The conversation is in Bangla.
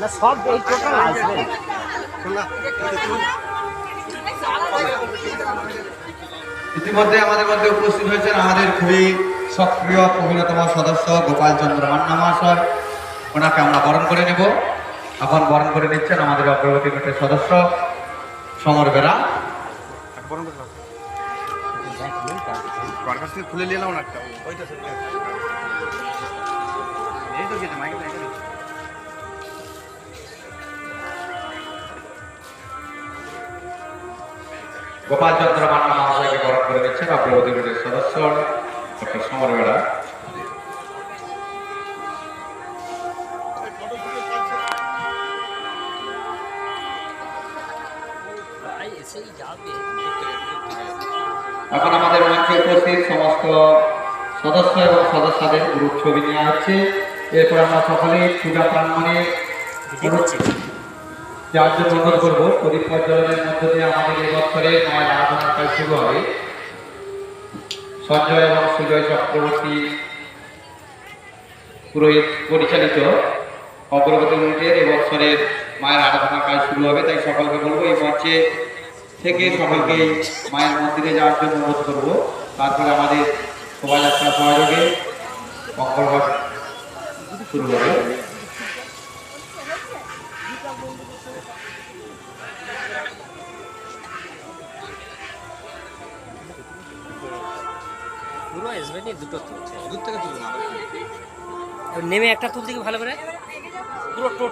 না সব এই টোটাল আসবে ইতিমধ্যে আমাদের মধ্যে উপস্থিত হয়েছেন আমাদের খুবই সক্রিয় অভিনতম সদস্য গোপাল চন্দ্র মান্না মহাশয়। ওনাকে আমরা বরণ করে নেব। এখন বরণ করে নিচ্ছেন আমাদের অগ্রগতি কমিটির সদস্য সমর বেরা। খুলে নিলাম একটা গোপাল চন্দ্র মান্না মহাশয়কে বরণ করে নিচ্ছেন অগ্রগতি কমিটির সদস্য ডক্টর সমর বেরা। এখন আমাদের মঞ্চে উপস্থিত সমস্ত সদস্য এবং সদস্যদের গ্রুপ ছবি নেওয়া হচ্ছে। এরপর আমরা সকলে পূজা প্রাঙ্গণে যাওয়ার জন্য অনুরোধ করবো। প্রদীপ প্রজ্বলনের মধ্য দিয়ে আমাদের এই বছরের মায়ের আরাধনার কাজ শুরু হবে। সঞ্জয় এবং সুজয় চক্রবর্তী পুরোহিত পরিচালিত অগ্রগতি কমিটির এই বছরের মায়ের আরাধনার কাজ শুরু হবে। তাই সকলকে বলবো এই মঞ্চে থেকে সকলকে মায়ের মন্দিরে যাওয়ার জন্য অনুরোধ করবো। তারপরে আমাদের শোভাযাত্রা সহযোগে মঙ্গলঘট শুরু হবে। পুরো আসবে নি দুটো দূর থেকে তুলবে না নেমে একটা তুলতে ভালো করে পুরো টোটাল